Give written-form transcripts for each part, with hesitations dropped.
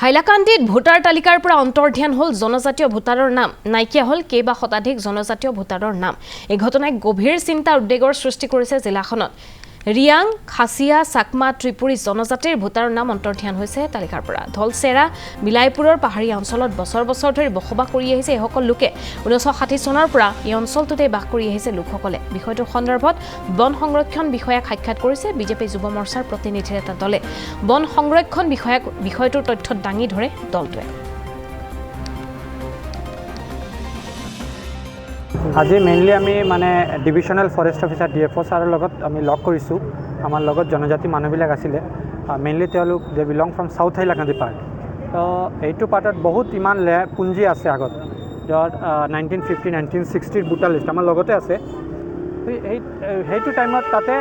হাইলাকান্দিত voter তালিকাৰ পৰা অন্তৰ্ধান হল জনজাতীয় ভোটাৰৰ নাম নাইকিয়া হল কেইবা শতাধিক জনজাতীয় ভোটাৰৰ নাম এই ঘটনাই গভীৰ চিন্তা উদ্বেগৰ সৃষ্টি কৰিছে জিলাখনত ৰিয়াং খাসিয়া চাকমা ত্ৰিপুৰী জনজাতিৰ ভোটাৰৰ নাম অন্তৰ্ধান হৈছে তালিকাৰ পৰা ধলসেৰা বিলাইপুৰৰ পাহাৰীয়া অঞ্চলত বছৰ বছৰ ধৰি বসবাস কৰি আহিছে এই সকল লোকে 1960 চনৰ পৰা এই অঞ্চলটোতে বাস কৰি আহিছে লোকসকলে বিষয়টোৰ সন্দৰ্ভত বন সংৰক্ষণ বিষয়াক সাক্ষাৎ কৰিছে বিজেপি যুৱ মৰ্চাৰ প্ৰতিনিধিৰ এটা দলে বন সংৰক্ষণ বিষয়টোৰ তথ্য দাঙি ধৰে দলটোৱে আজি মেইনলি আমি মানে ডিভিজনেল ফৰেষ্ট অফিচাৰ ডিএফও ছাৰৰ লগত আমি লগ কৰিছোঁ আমাৰ লগত জনজাতি মানুহবিলাক আছিলে মেইনলি তেওঁলোক দে belong from south Hailakandi part তো এইটো পাৰ্টত বহুত ইমান পুঞ্জি আছে আগত য'ত 1950 1960 ভোটাৰ লিষ্ট আমাৰ লগতে আছে সেইটো টাইমত তাতে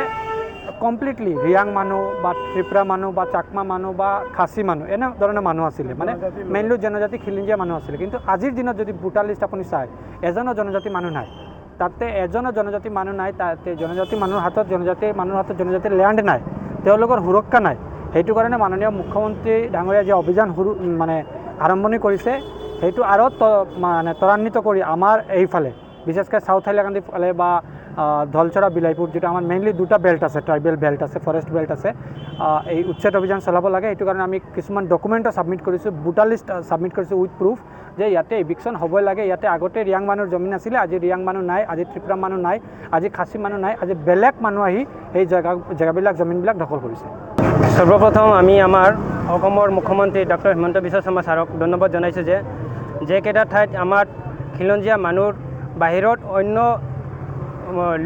কমপ্লিটলি ৰিয়াং মানুহ বা ত্ৰিপুৰা মানুহ বা চাকমা মানুহ বা খাচী মানুহ এনে ধৰণৰ মানুহ আছিলে মানে মেইনলি জনজাতি খিলঞ্জীয়া মানুহ আছিলে কিন্তু আজিৰ দিনত যদি ভোটাৰ লিষ্ট আপুনি চায় এজনো জনজাতি মানুহ নাই তাতে এজনো জনজাতি মানুহ নাই তাতে জনজাতি মানুহৰ হাতত জনজাতিৰ ল্যান্ড নাই তেওঁলোকৰ সুৰক্ষা নাই সেইটো কাৰণে মাননীয় মুখ্যমন্ত্ৰী ডাঙৰীয়া যে অভিযান মানে আৰম্ভণি কৰিছে সেইটো আৰু মানে ত্বৰান্বিত কৰি আমাৰ এইফালে বিশেষকৈ সাউথ হাইলাকান্দি ফালে বা ধলচৰা বিলাইপুৰ যেটা আমাৰ মেইনলি দুটা বেল্ট আছে ট্ৰাইবেল বেল্ট আছে ফৰেস্ট বেল্ট আছে এই উচ্ছেদ অভিযান চলাব লাগে এইটো কাৰণে আমি কিছুমান ডকুমেণ্টো সাবমিট কৰিছোঁ ভোটাৰ লিষ্ট সাবমিট কৰিছোঁ উইথ প্ৰুফ যে ইয়াতে ইভিকশন হ'বই লাগে ইয়াতে আগতে ৰিয়াং মানুহৰ জমিন আছিলে আজি ৰিয়াং মানুহ নাই আজি ত্ৰিপুৰা মানুহ নাই আজি খাচী মানুহ নাই আজি বেলেগ মানুহ আহি এই জেগাবিলাক জমিনবিলাক দখল কৰিছে সৰ্বপ্ৰথম আমি আমাৰ অসমৰ মুখ্যমন্ত্ৰী ডক্টৰ হিমন্ত বিশ্ব শৰ্মা ছাৰক ধন্যবাদ জনাইছোঁ যে কেইটা ঠাইত আমাৰ খিলঞ্জীয়া মানুহৰ বাহিৰত অন্য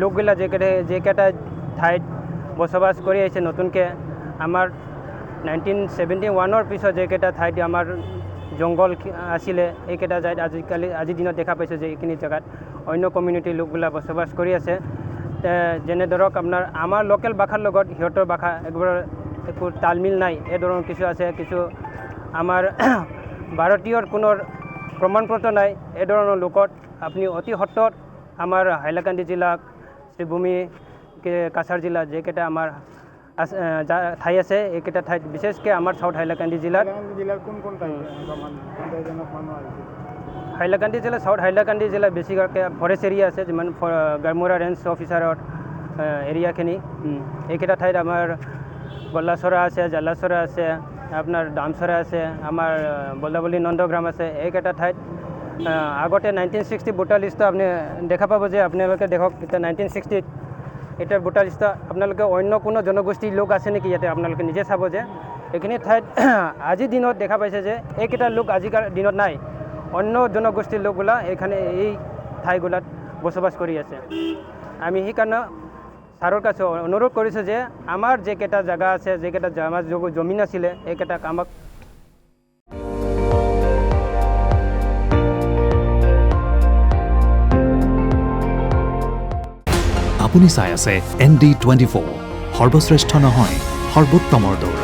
লোকবিলাক যেকেইটা ঠাইত বসবাস কৰি আহিছে নতুনকৈ আমাৰ 1971 পিছত যেকেইটা ঠাইত আমাৰ জংঘল আছিলে এইকেইটা ঠাইত আজিৰ দিনত দেখা পাইছোঁ যে এইখিনি জেগাত অন্য কমিউনিটিৰ লোকবিলাক বসবাস কৰি আছে যেনে ধৰক আপোনাৰ আমাৰ লোকেল ভাষাৰ লগত সিহঁতৰ ভাষা একো তালমিল নাই এই ধৰণৰ কিছু আছে কিছু আমাৰ ভাৰতীয়ৰ কোনো প্ৰমাণপত্ৰ নাই এই ধৰণৰ লোকত আপুনি অতি সত্তৰত আমাৰ হাইলাকান্দি জিলা শ্ৰীভূমি কাছাৰ জিলা যেকেইটা আমাৰ ঠাই আছে এইকেইটা ঠাইত বিশেষকৈ আমাৰ সাউথ হাইলাকান্দি জিলাৰ হাইলাকান্দি জিলা সাউথ হাইলাকান্দি জিলা বেছিকৈ ফৰেষ্ট এৰিয়া আছে যিমান গাৰমুৰা ৰেঞ্জ অফিচাৰৰ এৰিয়াখিনি এইকেইটা ঠাইত আমাৰ বল্লাচৰা আছে জালাচৰা আছে আপোনাৰ দামচৰা আছে আমাৰ বল্লাবলী নন্দগ্ৰাম আছে এইকেইটা ঠাইত আগতে 1960 ভোটাৰ লিষ্টত আপুনি দেখা পাব যে আপোনালোকে দেখক এতিয়া 1960 এটাৰ ভোটাৰ লিষ্টত আপোনালোকে অন্য কোনো জনগোষ্ঠীৰ লোক আছে নেকি ইয়াতে আপোনালোকে নিজে চাব যে এইখিনি ঠাইত আজিৰ দিনত দেখা পাইছে যে এইকেইটা লোক আজিৰ দিনত নাই অন্য জনগোষ্ঠীৰ লোকবিলাক এইখানে এই ঠাইগুলাত বসবাস কৰি আছে আমি সেইকাৰণে ছাৰৰ কাছে অনুৰোধ কৰিছোঁ যে আমাৰ যেকেইটা জেগা আছে যেকেইটা আমাৰ জমিন আছিলে এইকেইটা আমাক আপুনি চাই আছে ND24 সৰ্বশ্ৰেষ্ঠ নহয় সৰ্বোত্তমৰ দৌৰ